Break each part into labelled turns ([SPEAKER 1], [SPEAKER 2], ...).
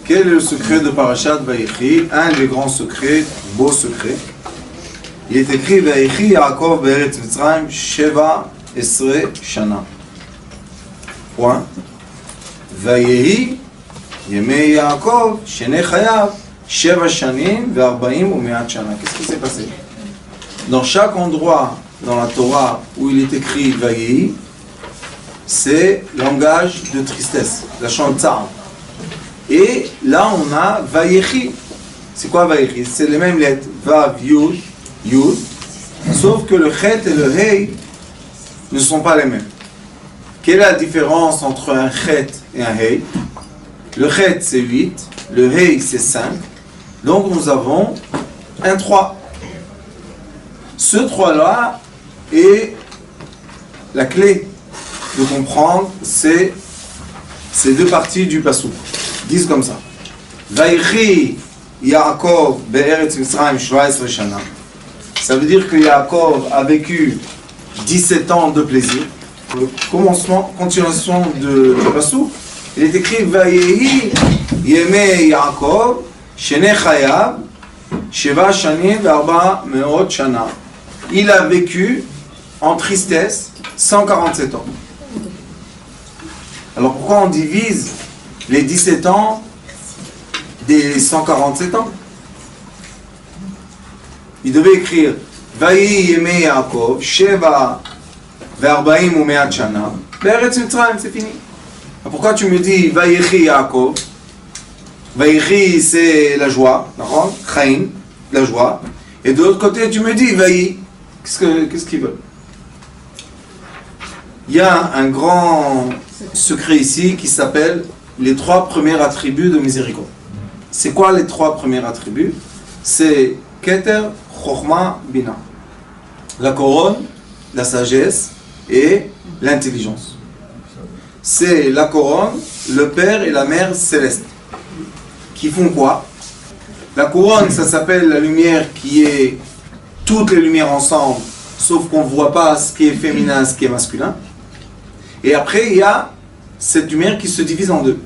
[SPEAKER 1] Quel est le secret de Parashat Vayechi? Un des grands secrets, beau secret. Il est écrit Vayechi Yaakov be'eretz Mitzrayim Sheva Esre Shana. Point. Vayehi Yemei Yaakov Shenei Chayav Sheva Shanim ve'arba'im u'me'at Shana. Qu'est-ce qui s'est passé? Dans chaque endroit dans la Torah où il est écrit Vayehi, c'est langage de tristesse, la chante tsar. Et là on a Vayechi. C'est quoi Vayechi? C'est les mêmes lettres, Vav, Yud, Yud, sauf que le Chet et le Hei ne sont pas les mêmes. Quelle est la différence entre un Chet et un Hei? Le Chet c'est 8, le Hei c'est 5, donc nous avons un 3. Ce 3 là est la clé de comprendre ces deux parties du pasuk. Disent comme ça. Vayechi Yaakov be'eretz Mitzrayim 17 shana. Ça veut dire que Yaakov a vécu 17 ans de plaisir. Le continuation du pasuk, il est écrit Vayehi Yemei Yaakov Shenei Chayav Sheva Shanim ve'arba me'ot shana. Il a vécu en tristesse 147 ans. Alors pourquoi on divise les 17 ans des 147 ans? Il devait écrire Vayi Yemei Yaakov Sheva ve'arba'im u'me'at shana be'eretz Mitzrayim, c'est fini. Pourquoi tu me dis Vayechi Yaakov? Vayechi c'est la joie, d'accord? Chaim, la joie. Et de l'autre côté tu me dis Vayi. Qu'est-ce qu'ils veulent? Il y a un grand secret ici qui s'appelle les 3 premiers attributs de miséricorde. C'est quoi les 3 premiers attributs? C'est Keter, Chochma, Bina. La couronne, la sagesse et l'intelligence. C'est la couronne, le Père et la Mère céleste. Qui font quoi? La couronne, ça s'appelle la lumière qui est toutes les lumières ensemble, sauf qu'on ne voit pas ce qui est féminin, ce qui est masculin. Et après, il y a cette lumière qui se divise en deux.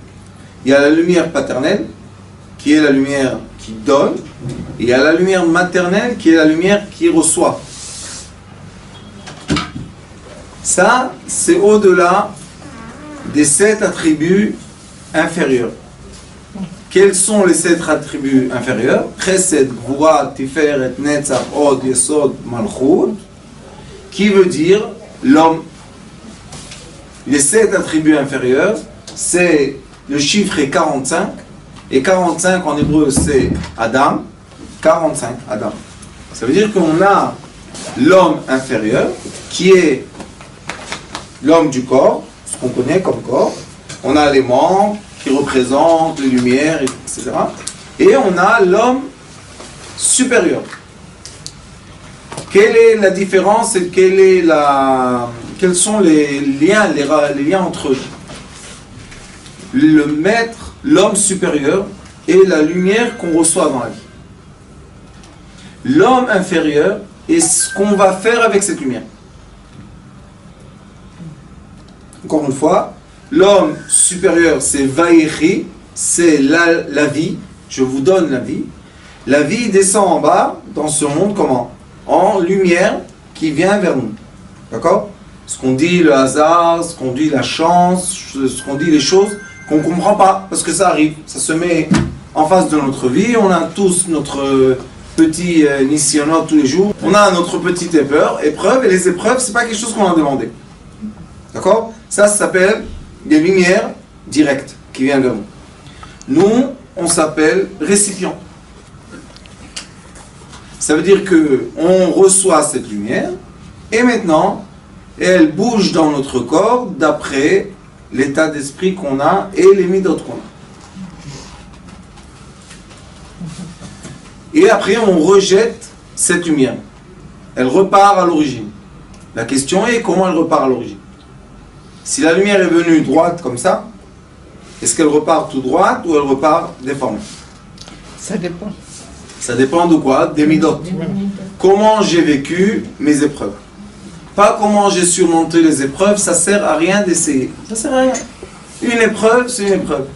[SPEAKER 1] Il y a la lumière paternelle, qui est la lumière qui donne, et il y a la lumière maternelle, qui est la lumière qui reçoit. Ça, c'est au-delà des 7 attributs inférieurs. Quels sont les 7 attributs inférieurs? Chesed, Gvura, Tiferet, Netzach, Od, Yesod, Malchut, qui veut dire l'homme. Les 7 attributs inférieurs, c'est le chiffre est 45, et 45 en hébreu c'est Adam, 45 Adam. Ça veut dire qu'on a l'homme inférieur, qui est l'homme du corps, ce qu'on connaît comme corps. On a les membres qui représentent les lumières, etc. Et on a l'homme supérieur. Quelle est la différence et quels sont les liens entre eux? Le maître, l'homme supérieur, est la lumière qu'on reçoit dans la vie. L'homme inférieur est ce qu'on va faire avec cette lumière. Encore une fois, l'homme supérieur, c'est Vayechi, c'est la vie, je vous donne la vie. La vie descend en bas, dans ce monde, comment? En lumière qui vient vers nous. D'accord? Ce qu'on dit le hasard, ce qu'on dit la chance, ce qu'on dit les choses qu'on ne comprend pas, parce que ça arrive, ça se met en face de notre vie, on a tous notre petit nissionnot tous les jours, on a notre petite épreuve, et les épreuves, c'est pas quelque chose qu'on a demandé. D'accord? Ça s'appelle des lumières directes qui viennent vers nous. Nous, on s'appelle récipient. Ça veut dire qu'on reçoit cette lumière, et maintenant, elle bouge dans notre corps d'après l'état d'esprit qu'on a et les midot qu'on a. Et après, on rejette cette lumière. Elle repart à l'origine. La question est comment elle repart à l'origine. Si la lumière est venue droite comme ça, est-ce qu'elle repart tout droite ou elle repart déformée?
[SPEAKER 2] Ça dépend.
[SPEAKER 1] Ça dépend de quoi? Des midot. Comment j'ai vécu mes épreuves. Pas comment j'ai surmonté les épreuves, ça sert à rien d'essayer. Ça sert à rien. Une épreuve, c'est une épreuve.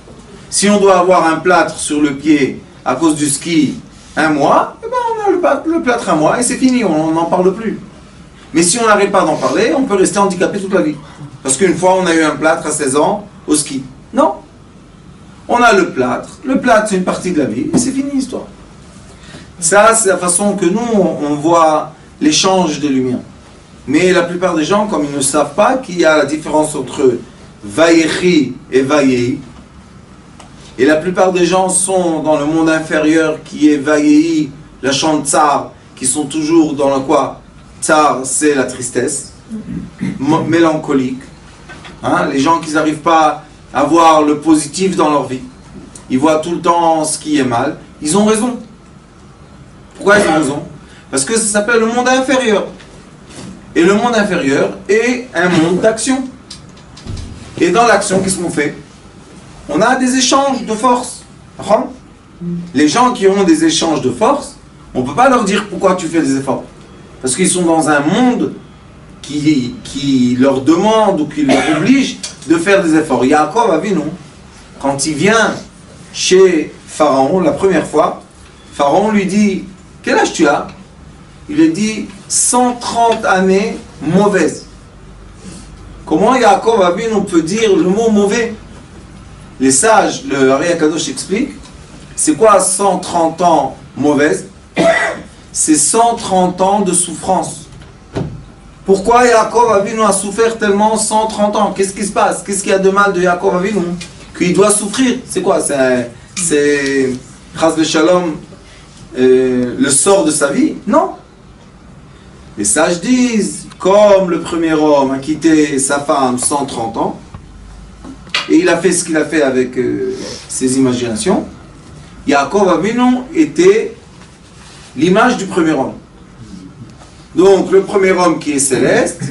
[SPEAKER 1] Si on doit avoir un plâtre sur le pied à cause du ski un mois, eh ben on a le plâtre un mois et c'est fini, on n'en parle plus. Mais si on n'arrête pas d'en parler, on peut rester handicapé toute la vie. Parce qu'une fois, on a eu un plâtre à 16 ans au ski. Non. On a le plâtre c'est une partie de la vie et c'est fini l'histoire. Ça, c'est la façon que nous, on voit l'échange des lumières. Mais la plupart des gens, comme ils ne savent pas qu'il y a la différence entre Vayechi et Vayehi, et la plupart des gens sont dans le monde inférieur qui est Vayehi, la chante Tsar, qui sont toujours dans le quoi? Tsar, c'est la tristesse, mélancolique. Hein? Les gens qui n'arrivent pas à voir le positif dans leur vie, ils voient tout le temps ce qui est mal, ils ont raison. Pourquoi ils ont raison? Parce que ça s'appelle le monde inférieur. Et le monde inférieur est un monde d'action. Et dans l'action, qu'est-ce qu'on fait? On a des échanges de force. Les gens qui ont des échanges de force, on ne peut pas leur dire pourquoi tu fais des efforts. Parce qu'ils sont dans un monde qui leur demande ou qui leur oblige de faire des efforts. Yaakov Avinu, quand il vient chez Pharaon la première fois, Pharaon lui dit, quel âge tu as? Il lui dit 130 années mauvaises. Comment Yaakov Avinu peut dire le mot mauvais? Les sages, le Ari Akadosh explique, c'est quoi 130 ans mauvaises? C'est 130 ans de souffrance. Pourquoi Yaakov Avinu a souffert tellement 130 ans? Qu'est-ce qui se passe? Qu'est-ce qu'il y a de mal de Yaakov Avinu? Qu'il doit souffrir. C'est quoi? C'est Chas v'Shalom, le sort de sa vie? Non. Les sages disent, comme le premier homme a quitté sa femme 130 ans, et il a fait ce qu'il a fait avec ses imaginations, Yaakov Avinu était l'image du premier homme. Donc le premier homme qui est céleste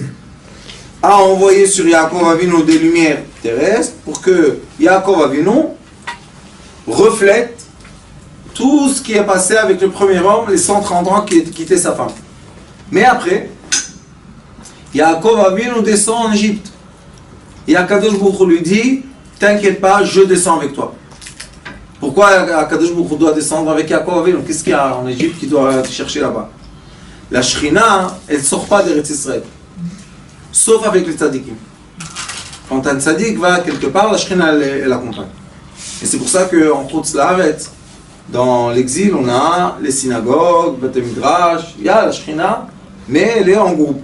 [SPEAKER 1] a envoyé sur Yaakov Avinu des lumières terrestres pour que Yaakov Avinu reflète tout ce qui est passé avec le premier homme, les 130 ans qui quittait sa femme. Mais après, Yaakov Avinu descend en Égypte. Et Akadosh Baruch Hu lui dit, t'inquiète pas, je descends avec toi. Pourquoi Akadosh Baruch Hu doit descendre avec Yaakov Avinu? Qu'est-ce qu'il y a en Égypte qui doit chercher là-bas? La Shrina, elle ne sort pas d'Eretz Israël. Sauf avec les tzadikim. Quand un tzadik va quelque part, la Shrina, elle l'accompagne. Et c'est pour ça qu'en Chutz La'aretz, dans l'exil, on a les synagogues, Bate Midrash, il y a la Shrina, mais elle est en groupe.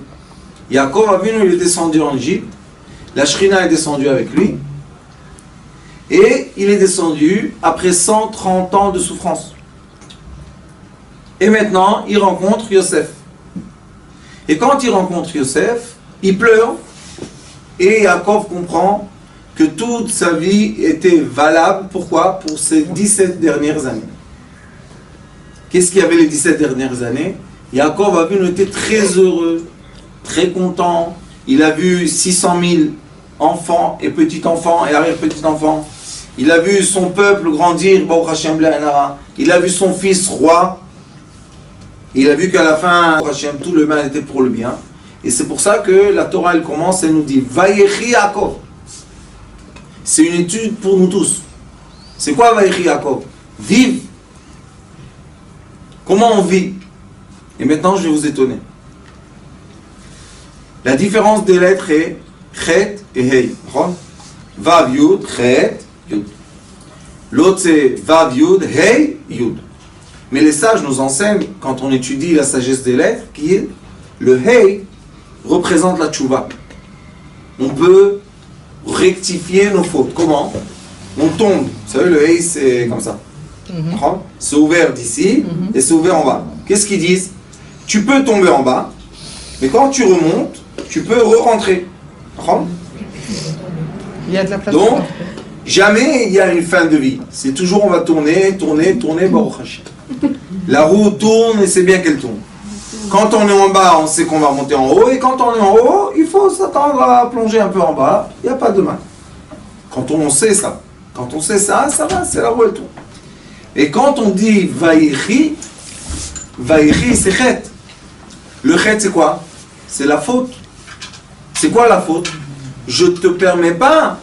[SPEAKER 1] Yaakov Avinu, il est descendu en Égypte, la Shrina est descendue avec lui, et il est descendu après 130 ans de souffrance. Et maintenant, il rencontre Yosef. Et quand il rencontre Yosef, il pleure, et Yaakov comprend que toute sa vie était valable. Pourquoi? Pour ces 17 dernières années. Qu'est-ce qu'il y avait les 17 dernières années? Yaakov Avinu était très heureux, très content. Il a vu 600 000 enfants et petits-enfants et arrière-petits-enfants. Il a vu son peuple grandir, Baruch Hashem Le'anara. Il a vu son fils roi. Il a vu qu'à la fin, Baruch Hashem, tout le mal était pour le bien. Et c'est pour ça que la Torah, elle commence et nous dit Vayechi Yaakov. C'est une étude pour nous tous. C'est quoi Vayechi Yaakov? Vive. Comment on vit? Et maintenant, je vais vous étonner. La différence des lettres est Chet et Hei. Vav Yud, Chet, Yud. L'autre c'est Vav Yud, Hei, Yud. Mais les sages nous enseignent, quand on étudie la sagesse des lettres, qui est le Hei représente la tchouva. On peut rectifier nos fautes. Comment? On tombe. Vous savez, le Hei c'est comme ça. C'est ouvert d'ici et c'est ouvert en bas. Qu'est-ce qu'ils disent? Tu peux tomber en bas, mais quand tu remontes, tu peux re-rentrer.
[SPEAKER 2] Il y a de la place.
[SPEAKER 1] Donc, jamais il y a une fin de vie. C'est toujours on va tourner, Baruch Hashem. La roue tourne et c'est bien qu'elle tourne. Quand on est en bas, on sait qu'on va monter en haut, et quand on est en haut, il faut s'attendre à plonger un peu en bas. Il n'y a pas de mal. Quand on sait ça, ça va, c'est la roue elle tourne. Et quand on dit Vayechi, c'est Chet. Le Chet c'est quoi? C'est la faute. C'est quoi la faute? Je ne te permets pas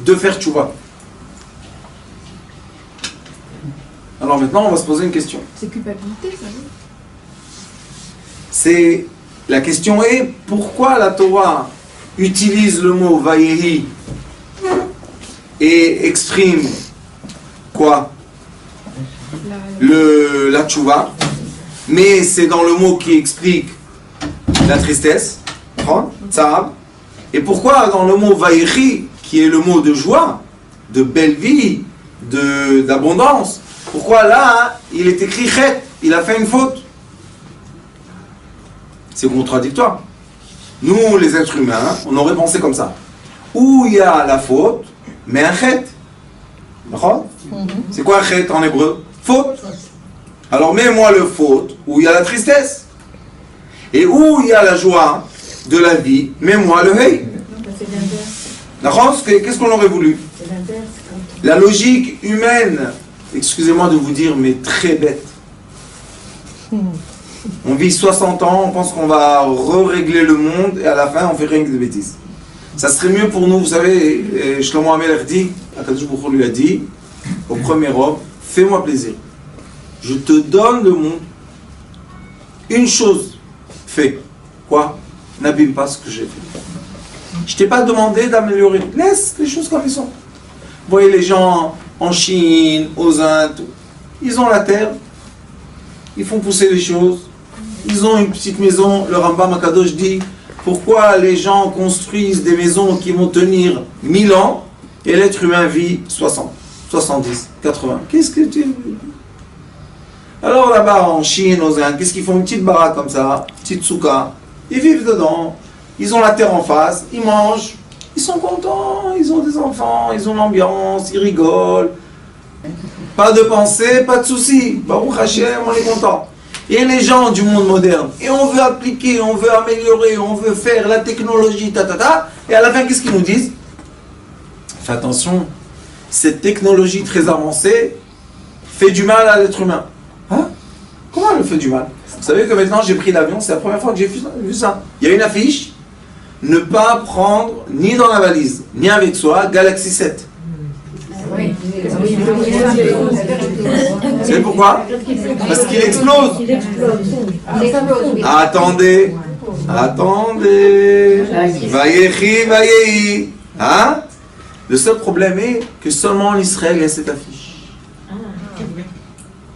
[SPEAKER 1] de faire tchouva. Alors maintenant, on va se poser une question.
[SPEAKER 3] C'est culpabilité, ça, non?
[SPEAKER 1] La question est, pourquoi la Torah utilise le mot Vayehi et exprime quoi? La tchouva, mais c'est dans le mot qui explique la tristesse, tsar. Et pourquoi dans le mot Vayehi, qui est le mot de joie, de belle vie, d'abondance, pourquoi là, il est écrit chet, il a fait une faute? C'est contradictoire. Nous, les êtres humains, on aurait pensé comme ça. Où il y a la faute, mais un chet. D'accord? C'est quoi un chet en hébreu? Faute. Alors mets-moi le faute où il y a la tristesse. Et où il y a la joie de la vie, mets-moi le hey. D'accord? Qu'est-ce qu'on aurait voulu? La logique humaine, excusez-moi de vous dire, mais très bête. On vit 60 ans, on pense qu'on va régler le monde et à la fin on fait rien que des bêtises. Ça serait mieux pour nous, vous savez, Shlomo HaMelech dit, Akadosh Baruch Hu lui a dit, au premier homme, fais-moi plaisir. Je te donne le monde. Une chose, fais. Quoi? N'abîme pas ce que j'ai fait. Je t'ai pas demandé d'améliorer. Laisse les choses comme elles sont. Vous voyez les gens en Chine, aux Indes, ils ont la terre, ils font pousser les choses. Ils ont une petite maison, le Rambam Akadosh dit, pourquoi les gens construisent des maisons qui vont tenir 1000 ans et l'être humain vit 60, 70, 80. Qu'est-ce que tu... Alors là-bas en Chine, aux Indes, qu'est-ce qu'ils font? Une petite baraque comme ça, petite souka, ils vivent dedans, ils ont la terre en face, ils mangent, ils sont contents, ils ont des enfants, ils ont l'ambiance, ils rigolent. Pas de pensée, pas de soucis. Baruch Hashem, on est content. Et les gens du monde moderne, et on veut appliquer, on veut améliorer, on veut faire la technologie, et à la fin, qu'est-ce qu'ils nous disent? Fais attention, cette technologie très avancée fait du mal à l'être humain. Hein? Comment elle fait du mal? Vous savez que maintenant j'ai pris l'avion, c'est la première fois que j'ai vu ça. Il y a une affiche, ne pas prendre ni dans la valise, ni avec soi, Galaxy 7.
[SPEAKER 3] Oui.
[SPEAKER 1] Vous savez pourquoi? Parce qu'il explose. Attendez. Vayechi, vayehi. Hein? Le seul problème est que seulement en Israël il y a cette affiche.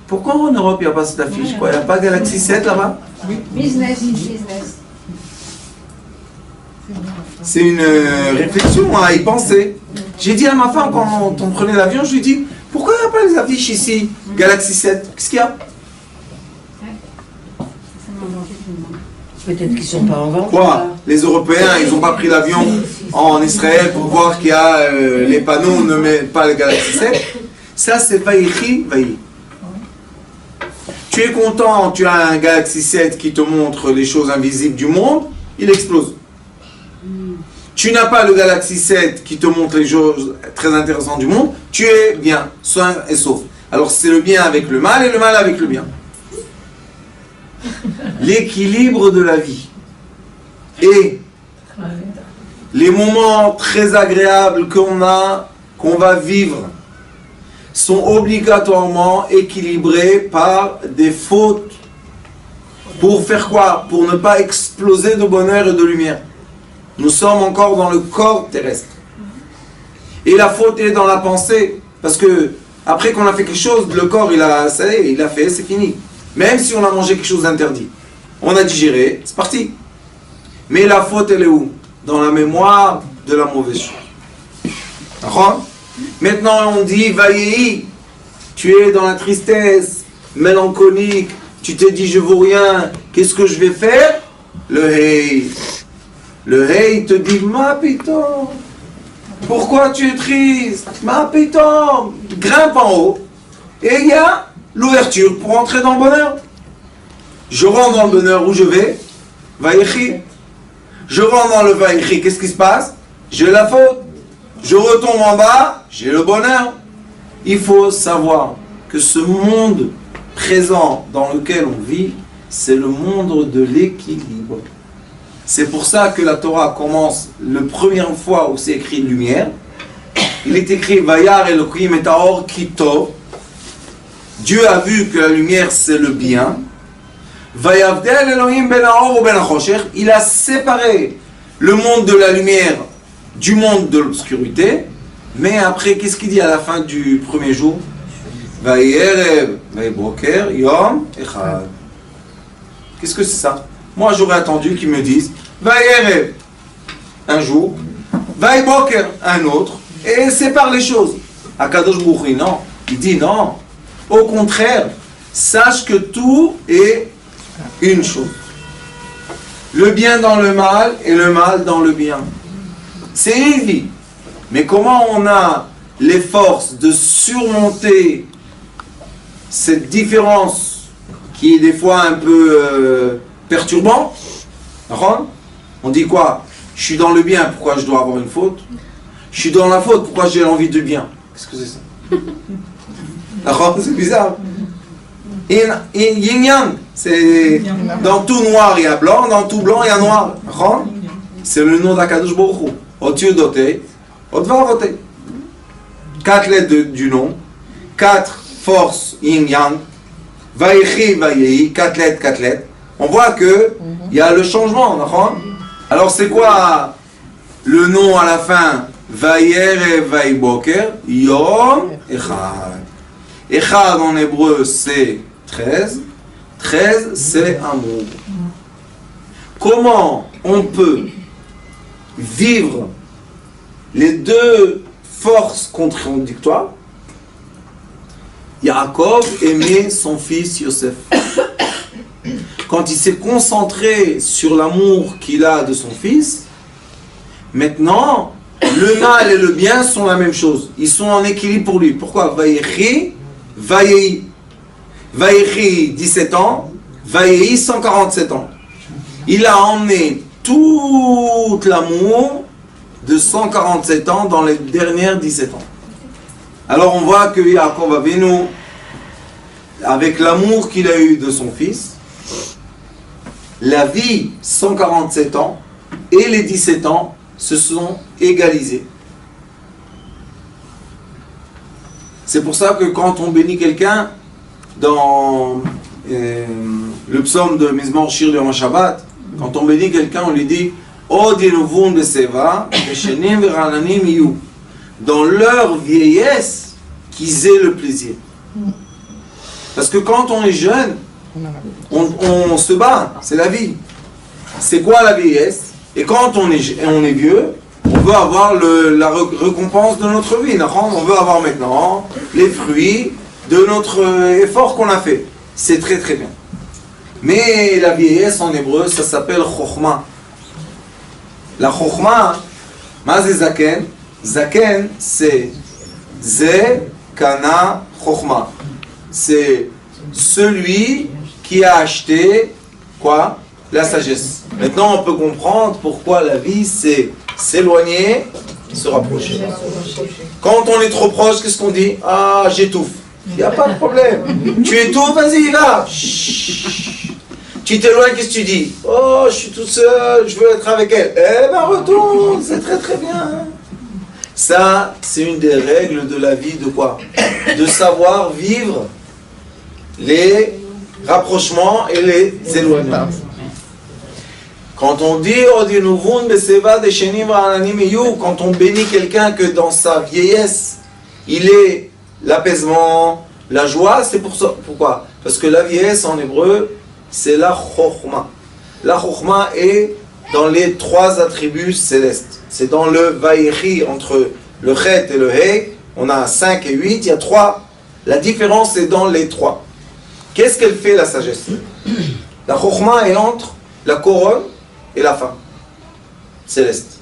[SPEAKER 1] Pourquoi en Europe il n'y a pas cette affiche? Quoi? Il n'y a pas Galaxy 7 là-bas?
[SPEAKER 3] Business.
[SPEAKER 1] C'est une réflexion à y penser. J'ai dit à ma femme quand on prenait l'avion, je lui ai dit, pourquoi il n'y a pas les affiches ici? Galaxy 7, qu'est-ce qu'il y a?
[SPEAKER 4] Peut-être qu'ils ne sont pas en vente.
[SPEAKER 1] Quoi? Les Européens, ils n'ont pas pris l'avion en Israël pour voir qu'il y a les panneaux, ne mettent pas le Galaxy 7. Ça, c'est Vayechi, Vayehi. Tu es content, tu as un Galaxy 7 qui te montre les choses invisibles du monde, il explose. Tu n'as pas le Galaxy 7 qui te montre les choses très intéressantes du monde, tu es bien, sain et sauf. Alors c'est le bien avec le mal et le mal avec le bien. L'équilibre de la vie et les moments très agréables qu'on va vivre sont obligatoirement équilibrés par des fautes. Pour faire quoi? Pour ne pas exploser de bonheur et de lumière. Nous sommes encore dans le corps terrestre. Et la faute est dans la pensée. Parce que après qu'on a fait quelque chose, le corps, ça y est, il a fait, c'est fini. Même si on a mangé quelque chose d'interdit. On a digéré, c'est parti. Mais la faute, elle est où? Dans la mémoire de la mauvaise chose. D'accord? Maintenant, on dit, Vayehi, tu es dans la tristesse, mélancolique, tu t'es dit, je vaux rien, qu'est-ce que je vais faire? Le hey. Le hey te dit, ma piton, pourquoi tu es triste? Ma piton, grimpe en haut, et il y a l'ouverture pour entrer dans le bonheur. Je rentre dans le bonheur où je vais, Vayechi. Je rentre dans le Vayechi, qu'est-ce qui se passe? J'ai la faute. Je retombe en bas, j'ai le bonheur. Il faut savoir que ce monde présent dans lequel on vit, c'est le monde de l'équilibre. C'est pour ça que la Torah commence la première fois où c'est écrit lumière. Il est écrit Vayar Elohim et Taor Kitov. Dieu a vu que la lumière c'est le bien. Vayavdel Elohim ben haor ou ben hachoshech. Il a séparé le monde de la lumière du monde de l'obscurité. Mais après, qu'est-ce qu'il dit à la fin du premier jour? Vayerev, vayboker, yom echad. Qu'est-ce que c'est ça? Moi j'aurais attendu qu'ils me disent Vayerev, un jour, vayboker, un autre, et sépare les choses. Akadosh Baruch Hu, non. Il dit non. Au contraire, sache que tout est une chose. Le bien dans le mal et le mal dans le bien. C'est une vie. Mais comment on a les forces de surmonter cette différence qui est des fois un peu perturbante? On dit quoi? Je suis dans le bien, pourquoi je dois avoir une faute? Je suis dans la faute, pourquoi j'ai l'envie de bien? Qu'est-ce que c'est ça? C'est bizarre. Yin-yang, c'est dans tout noir il y a blanc, dans tout blanc il y a noir. C'est le nom d'Akadosh Baruch Hu. Au-dessus d'Oté, Au-devant-Oté. 4 lettres du nom, 4 forces yin-yang, Vayechi, Vayehi, 4 lettres, 4 lettres. On voit que il y a le changement. Alors c'est quoi le nom à la fin? Vayerev, Vayboker, Yom Echad. Echad en hébreu c'est 13. 13 c'est amour. Comment on peut vivre les deux forces contradictoires? Yaakov aimait son fils Yosef. Quand il s'est concentré sur l'amour qu'il a de son fils, maintenant, le mal et le bien sont la même chose. Ils sont en équilibre pour lui. Pourquoi? Vayechi, Vayehi. Vayechi, 17 ans. Vayehi, 147 ans. Il a emmené tout l'amour de 147 ans dans les dernières 17 ans. Alors on voit que Yaakov Avinu, avec l'amour qu'il a eu de son fils, la vie 147 ans et les 17 ans se sont égalisés. C'est pour ça que quand on bénit quelqu'un dans le psaume de Mizmor Shir Yom HaShabbat, quand on bénit quelqu'un, on lui dit Od yenuvun beseva, beshenim verananim yu. Dans leur vieillesse, qu'ils aient le plaisir. Parce que quand on est jeune, on se bat, c'est la vie. C'est quoi la vieillesse? Et quand on est vieux, on veut avoir la récompense de notre vie. On veut avoir maintenant les fruits de notre effort qu'on a fait. C'est très très bien. Mais la vieillesse en hébreu, ça s'appelle chokhma. La chokhma, ma c'est zaken. Zaken, c'est ze kana chokhma. C'est celui qui a acheté quoi? La sagesse. Maintenant, on peut comprendre pourquoi la vie, c'est s'éloigner, se rapprocher. Quand on est trop proche, qu'est-ce qu'on dit? Ah, j'étouffe. Il n'y a pas de problème. Tu étouffes, vas-y, va. Chut. Tu t'éloignes, qu'est-ce que tu dis? Oh, je suis tout seul, je veux être avec elle. Eh ben, retourne, c'est très très bien. Ça, c'est une des règles de la vie de quoi? De savoir vivre les rapprochements et les éloignements. Quand on dit quand on bénit quelqu'un que dans sa vieillesse, il est l'apaisement, la joie, c'est pour ça. Pourquoi? Parce que la vieillesse en hébreu, c'est la chokhma. La chokhma est dans les 3 attributs célestes. C'est dans le vayechi, entre le chet et le he, on a 5 et 8, il y a 3. La différence est dans les 3. Qu'est-ce qu'elle fait la sagesse? La chokhma est entre la couronne et la fin céleste.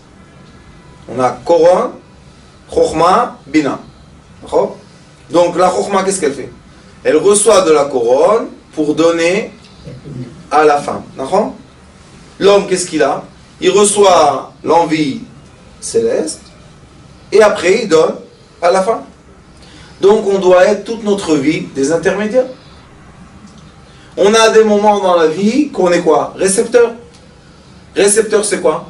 [SPEAKER 1] On a couronne, chokhma, bina. Donc la chokhma, qu'est-ce qu'elle fait? Elle reçoit de la couronne pour donner à la fin. L'homme, qu'est-ce qu'il a? Il reçoit l'envie céleste et après il donne à la fin. Donc on doit être toute notre vie des intermédiaires. On a des moments dans la vie qu'on est quoi? Récepteur. Récepteur, c'est quoi?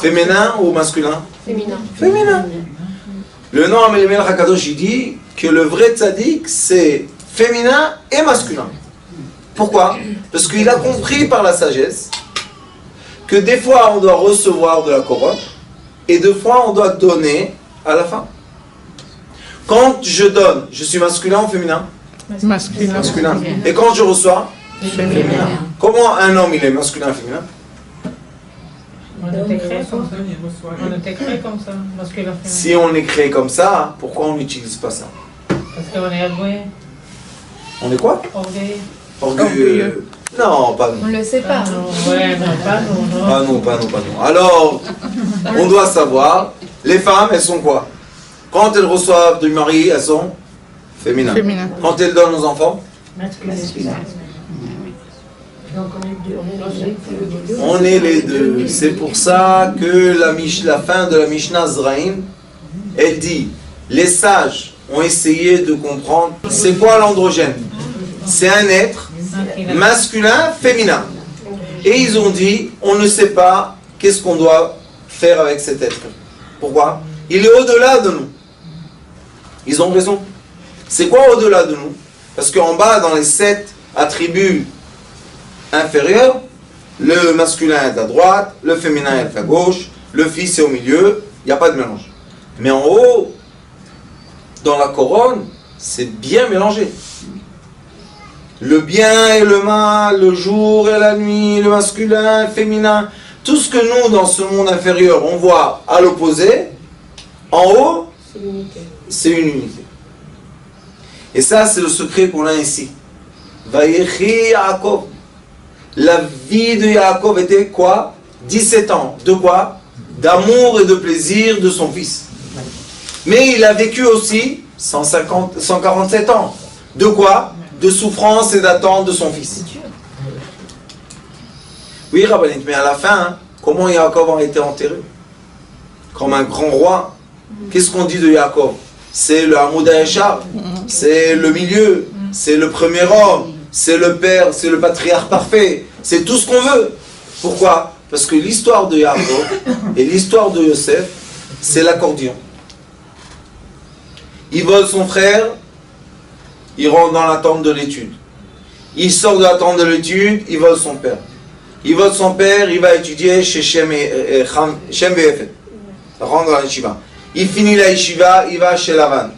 [SPEAKER 1] Féminin ou masculin?
[SPEAKER 3] Féminin.
[SPEAKER 1] Féminin. Le nom Amélimel Hakadosh, il dit que le vrai tzaddik, c'est féminin et masculin. Pourquoi? Parce qu'il a compris par la sagesse que des fois on doit recevoir de la couronne et des fois on doit donner à la fin. Quand je donne, je suis masculin ou féminin?
[SPEAKER 2] Masculin.
[SPEAKER 1] Masculin. Et quand je reçois?
[SPEAKER 2] Féminin.
[SPEAKER 1] Comment un homme il est masculin et féminin?
[SPEAKER 4] On était créé comme ça. On était créé comme ça, masculin féminin.
[SPEAKER 1] Si on est créé comme ça, pourquoi on n'utilise pas ça?
[SPEAKER 4] Parce qu'on est orgueilleux.
[SPEAKER 1] On est quoi?
[SPEAKER 4] Orgueilleux.
[SPEAKER 1] Orgueilleux. Non, pas
[SPEAKER 3] On
[SPEAKER 1] nous.
[SPEAKER 3] le sait pas.
[SPEAKER 4] Ouais, non, pas nous, non.
[SPEAKER 1] Pas nous, pas nous, pas nous. Alors, on doit savoir, les femmes, elles sont quoi? Quand elles reçoivent du mari, elles sont féminines.
[SPEAKER 2] Féminin.
[SPEAKER 1] Quand elles donnent aux enfants,
[SPEAKER 4] Masculin.
[SPEAKER 1] on est les deux. C'est pour ça que la fin de la Mishnah Zraïm, elle dit, les sages ont essayé de comprendre, c'est quoi l'androgène? C'est un être masculin, féminin. Et ils ont dit, on ne sait pas qu'est-ce qu'on doit faire avec cet être. Pourquoi? Il est au-delà de nous. Ils ont raison. C'est quoi au-delà de nous? Parce qu'en bas, dans les 7 attributs inférieurs, le masculin est à droite, le féminin est à gauche, le fils est au milieu, il n'y a pas de mélange. Mais en haut, dans la couronne, c'est bien mélangé. Le bien et le mal, le jour et la nuit, le masculin, le féminin, tout ce que nous, dans ce monde inférieur, on voit à l'opposé, en haut, c'est une unité. Et ça, c'est le secret qu'on a ici. Vayechi Yaakov. La vie de Yaakov était quoi? 17 ans. De quoi? D'amour et de plaisir de son fils. Mais il a vécu aussi 147 ans. De quoi? De souffrance et d'attente de son fils. Oui, Rabbanit, mais à la fin, hein, comment Yaakov a été enterré? Comme un grand roi. Qu'est-ce qu'on dit de Yaakov? C'est le Hamoud HaYashar, c'est le milieu, c'est le premier homme, c'est le père, c'est le patriarche parfait, c'est tout ce qu'on veut. Pourquoi? Parce que l'histoire de Yaakov et l'histoire de Yosef, c'est l'accordion. Il vole son frère, il rentre dans la tente de l'étude. Il sort de la tente de l'étude, il vole son père. Il vole son père, il va étudier chez Shem Ve'efet. Il rentre dans la yeshiva. Il finit la yeshiva, il va chez Lavan.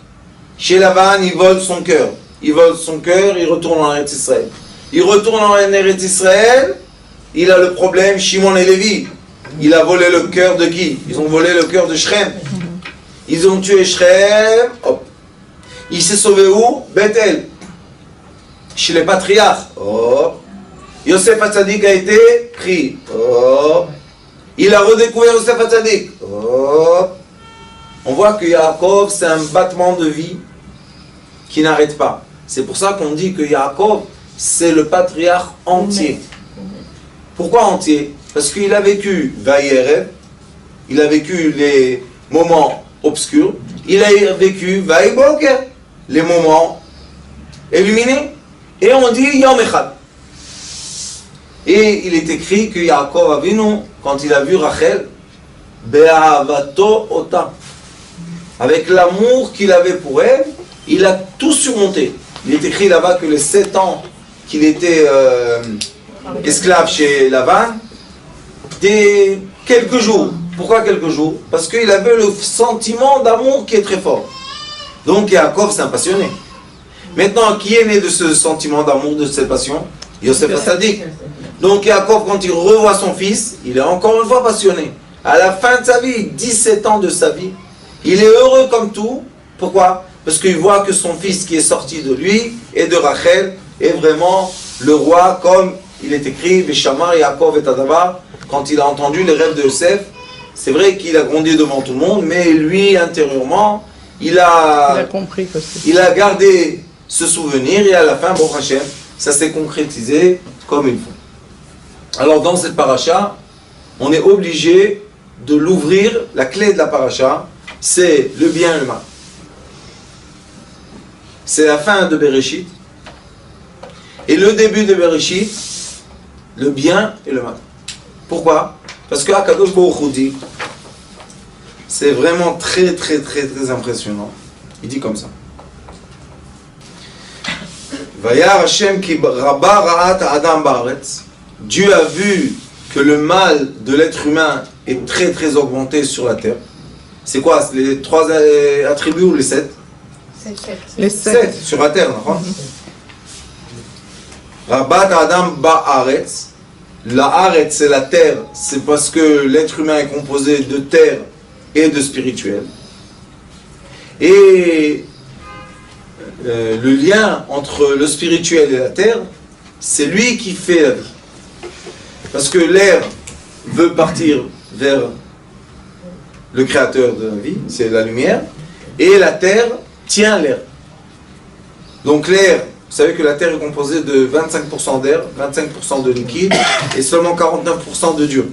[SPEAKER 1] Chez Lavan, il vole son cœur. Il vole son cœur, il retourne en Eretz Israël. Il retourne en Eretz Israël, il a le problème Shimon et Lévi. Il a volé le cœur de qui? Ils ont volé le cœur de Shrem. Ils ont tué Shrem, hop. Il s'est sauvé où? Bethel. Chez les patriarches. Hop. Yosef Hatzadik a été pris. Hop. Il a redécouvert Yosef Hatzadik. Hop. On voit que Yaakov, c'est un battement de vie qui n'arrête pas. C'est pour ça qu'on dit que Yaakov, c'est le patriarche entier. Pourquoi entier? Parce qu'il a vécu Vayerev, il a vécu les moments obscurs, il a vécu Vayiboker, les moments illuminés. Et on dit Yom Echad. Et il est écrit que Yaakov Avinu, quand il a vu Rachel, Be'avato Ota, avec l'amour qu'il avait pour elle, il a tout surmonté. Il est écrit là-bas que les 7 ans qu'il était esclave chez Lavan, des quelques jours. Pourquoi quelques jours? Parce qu'il avait le sentiment d'amour qui est très fort. Donc Yaakov, c'est un passionné. Maintenant, qui est né de ce sentiment d'amour, de cette passion? Yosef Hatzadik. Donc Yaakov, quand il revoit son fils, il est encore une fois passionné. À la fin de sa vie, 17 ans de sa vie, il est heureux comme tout. Pourquoi? Parce qu'il voit que son fils qui est sorti de lui et de Rachel est vraiment le roi, comme il est écrit, Veshamar Yaakov et Adavar, quand il a entendu les rêves de Yosef. C'est vrai qu'il a grandi devant tout le monde, mais lui, intérieurement, il a
[SPEAKER 2] compris que c'est...
[SPEAKER 1] il a gardé ce souvenir et à la fin, bon Hachem, ça s'est concrétisé comme il faut. Alors dans cette paracha, on est obligé de l'ouvrir, la clé de la paracha, c'est le bien et le mal. C'est la fin de Bereshit. Et le début de Bereshit, le bien et le mal. Pourquoi? Parce que Akadosh Baruch Hu dit, c'est vraiment très impressionnant. Il dit comme ça. Vayar Hashem ki rabba ra'at adam ba'aretz. Dieu a vu que le mal de l'être humain est très très augmenté sur la terre. C'est quoi? C'est les 3 attributs ou les 7?
[SPEAKER 2] Les
[SPEAKER 1] 7 sur la terre, non? Rabat Adam Ba'aretz. La Aretz, c'est la terre, c'est parce que l'être humain est composé de terre et de spirituel. Et le lien entre le spirituel et la terre, c'est lui qui fait la vie. Parce que l'air veut partir vers le créateur de la vie, c'est la lumière, et la terre tient l'air. Donc l'air, vous savez que la terre est composée de 25% d'air, 25% de liquide et seulement 49% de dur.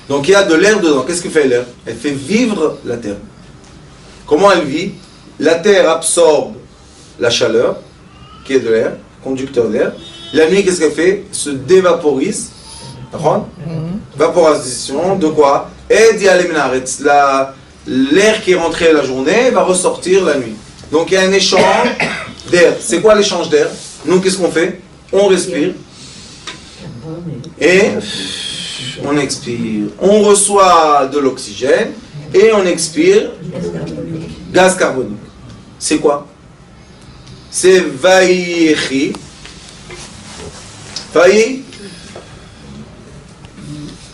[SPEAKER 1] Donc il y a de l'air dedans. Qu'est-ce que fait l'air? Elle fait vivre la terre. Comment elle vit? La terre absorbe la chaleur, qui est de l'air, conducteur d'air. La nuit, qu'est-ce qu'elle fait? Se dévaporise. Vaporisation de quoi? L'air qui est rentré la journée va ressortir la nuit. Donc il y a un échange d'air. C'est quoi l'échange d'air? Nous, qu'est-ce qu'on fait? On respire et on expire. On reçoit de l'oxygène et on expire gaz carbonique. C'est quoi? C'est vaïchi. Vaï.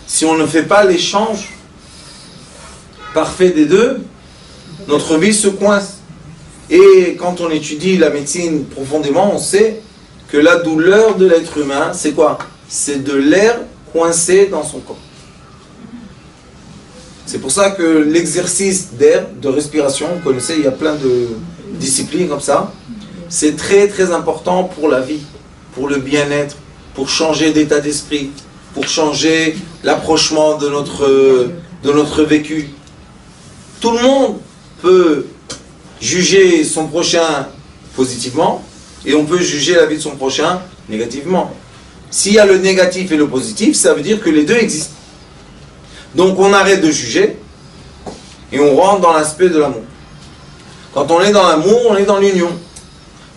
[SPEAKER 1] Si on ne fait pas l'échange parfait des deux, notre vie se coince. Et quand on étudie la médecine profondément, on sait que la douleur de l'être humain, c'est quoi? C'est de l'air coincé dans son corps. C'est pour ça que l'exercice d'air, de respiration, vous connaissez, il y a plein de disciplines comme ça, c'est très très important pour la vie, pour le bien-être, pour changer d'état d'esprit, pour changer l'approchement de notre vécu. Tout le monde peut juger son prochain positivement et on peut juger la vie de son prochain négativement. S'il y a le négatif et le positif, ça veut dire que les deux existent. Donc on arrête de juger et on rentre dans l'aspect de l'amour. Quand on est dans l'amour, on est dans l'union.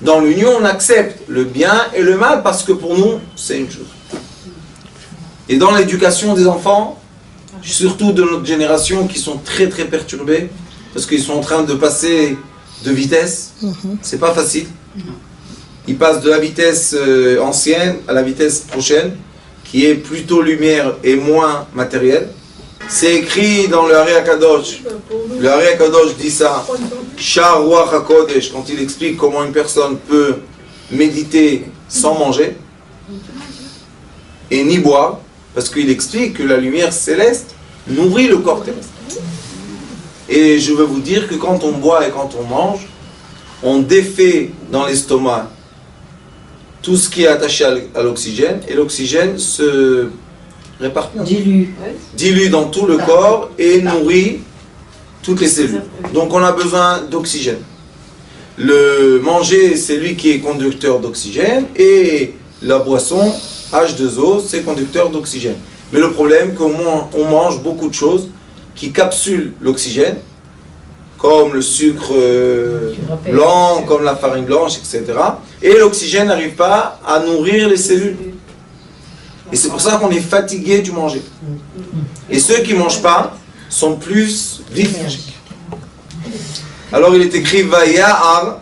[SPEAKER 1] Dans l'union, on accepte le bien et le mal parce que pour nous, c'est une chose. Et dans l'éducation des enfants, surtout de notre génération qui sont très très perturbés, parce qu'ils sont en train de passer de vitesse, c'est pas facile. Ils passent de la vitesse ancienne à la vitesse prochaine, qui est plutôt lumière et moins matériel. C'est écrit dans le Hari HaKadosh. Le Hari HaKadosh dit ça. Shar Ruach HaKodesh, quand il explique comment une personne peut méditer sans manger et ni boire, parce qu'il explique que la lumière céleste nourrit le corps terrestre. Et je veux vous dire que quand on boit et quand on mange, on défait dans l'estomac tout ce qui est attaché à l'oxygène, et l'oxygène se dilue dans tout le corps et nourrit toutes les cellules. Donc on a besoin d'oxygène. Le manger, c'est lui qui est conducteur d'oxygène, et la boisson, H2O, c'est conducteur d'oxygène. Mais le problème, c'est qu'on mange beaucoup de choses qui capsulent l'oxygène, comme le sucre blanc, comme la farine blanche, etc. Et l'oxygène n'arrive pas à nourrir les cellules. Et c'est pour ça qu'on est fatigué du manger. Et ceux qui ne mangent pas sont plus vifs. Alors il est écrit Vayar.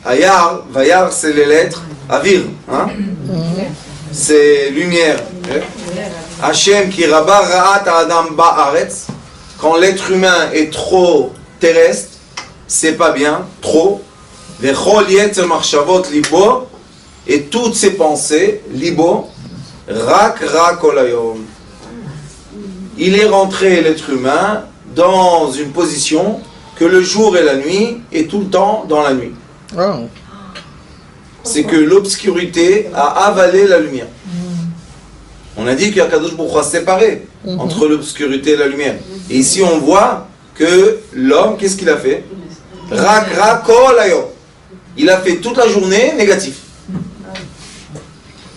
[SPEAKER 1] Vayar, c'est les lettres Avir. Hein? C'est lumière. Hashem ki rabba ra'at adam ba'aretz. Quand l'être humain est trop terrestre, c'est pas bien, trop. Vechol yetzer machshavot libo, et toutes ses pensées, libo, rak kol hayom. Il est rentré, l'être humain, dans une position que le jour et la nuit est tout le temps dans la nuit.
[SPEAKER 2] Oh.
[SPEAKER 1] C'est que l'obscurité a avalé la lumière. On a dit qu'Akadosh Baruch Hu a séparé entre l'obscurité et la lumière. Et ici on voit que l'homme, qu'est-ce qu'il a fait? Rak kol hayom. Il a fait toute la journée négatif.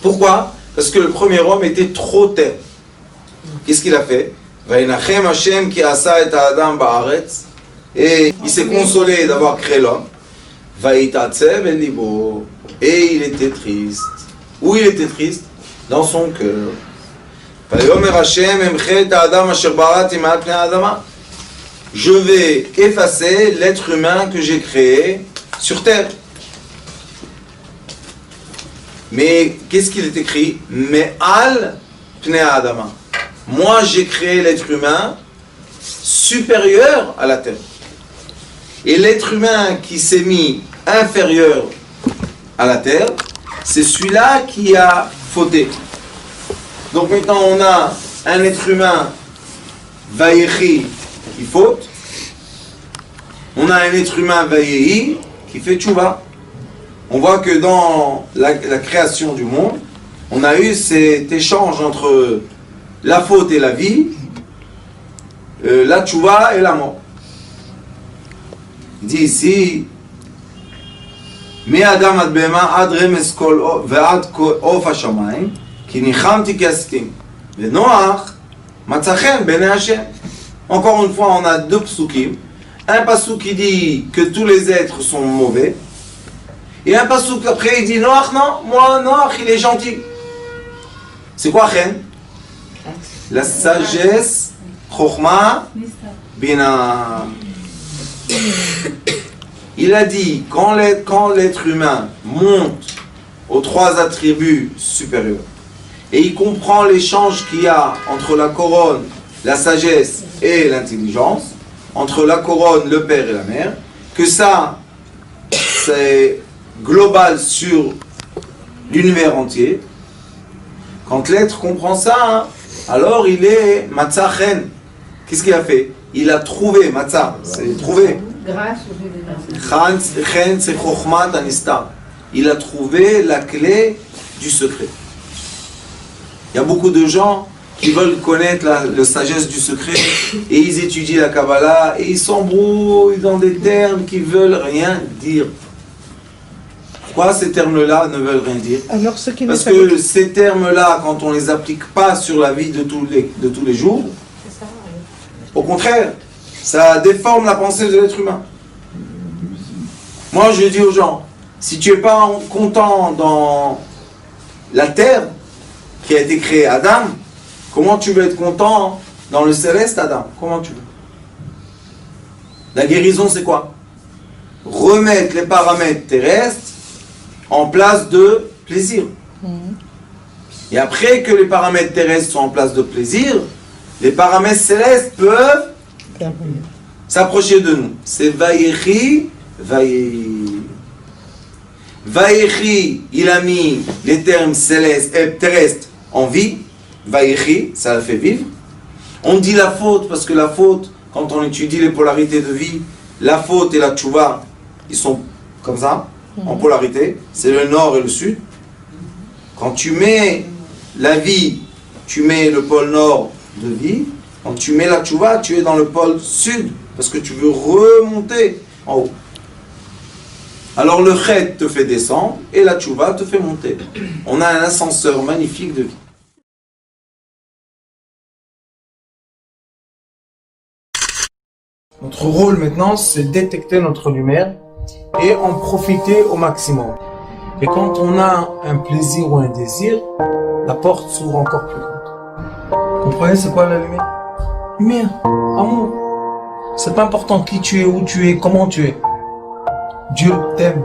[SPEAKER 1] Pourquoi? Parce que le premier homme était trop terre. Qu'est-ce qu'il a fait? Vayenachem Hashem ki asa et adam ba'aretz. Et il s'est consolé d'avoir créé l'homme. Vaïtatsev el libo. Et il était triste. Où il était triste? Dans son cœur. Vayomer Hashem emchet ha'adam asher barati ma'al pnei ha'adama. Je vais effacer l'être humain que j'ai créé sur terre. Mais qu'est-ce qu'il est écrit? Me'al pnei ha'adama. Moi j'ai créé l'être humain supérieur à la terre. Et l'être humain qui s'est mis inférieur à la terre, c'est celui-là qui a fauté. Donc maintenant on a un être humain vayechi qui faute. On a un être humain vayehi qui fait tchouva. On voit que dans la création du monde, on a eu cet échange entre la faute et la vie, la tchouva et la mort. Il dit ici, Mi adam ad bema ad remes kol ve'ad of hashamayim ki nichamti kastim ve'noach matzachen b'nei Hashem. Encore une fois, on a deux psukim. Un pasuk qui dit que tous les êtres sont mauvais, et un pasuk après il dit Noach, non, moi Noach il est gentil. C'est quoi chen? La sagesse, chokhma, bina. Il a dit, quand l'être humain monte aux trois attributs supérieurs, et il comprend l'échange qu'il y a entre la couronne, la sagesse et l'intelligence, entre la couronne, le père et la mère, que ça, c'est global sur l'univers entier. Quand l'être comprend ça, alors il est matzachen. Qu'est-ce qu'il a fait? Il a trouvé, matzah, c'est trouvé.
[SPEAKER 3] Grâce aux événements.
[SPEAKER 1] Il a trouvé la clé du secret. Il y a beaucoup de gens qui veulent connaître la sagesse du secret et ils étudient la Kabbalah et ils s'embrouillent dans des termes qui veulent rien dire. Pourquoi ces termes-là ne veulent rien dire?
[SPEAKER 2] Alors, ce qui
[SPEAKER 1] Parce que ces termes-là, quand on ne les applique pas sur la vie de tous les jours, au contraire, ça déforme la pensée de l'être humain. Moi, je dis aux gens, si tu n'es pas content dans la terre qui a été créée, Adam, comment tu veux être content dans le céleste, Adam? Comment tu veux? La guérison, c'est quoi? Remettre les paramètres terrestres en place de plaisir. Et après que les paramètres terrestres sont en place de plaisir, les paramètres célestes peuvent s'approcher de nous. C'est Vayechi, Vayehi. Vayechi, il a mis les termes célestes et terrestres en vie. Vayechi, ça la fait vivre. On dit la faute parce que la faute, quand on étudie les polarités de vie, la faute et la tchouva, ils sont comme ça, en polarité. C'est le nord et le sud. Quand tu mets la vie, tu mets le pôle nord de vie. Quand tu mets la tchouva, tu es dans le pôle sud, parce que tu veux remonter en haut. Alors le chet te fait descendre, et la tchouva te fait monter. On a un ascenseur magnifique de vie. Notre rôle maintenant, c'est détecter notre lumière, et en profiter au maximum. Et quand on a un plaisir ou un désir, la porte s'ouvre encore plus grande. Vous comprenez c'est quoi la lumière? Lumière, amour. C'est pas important qui tu es, où tu es, comment tu es. Dieu t'aime.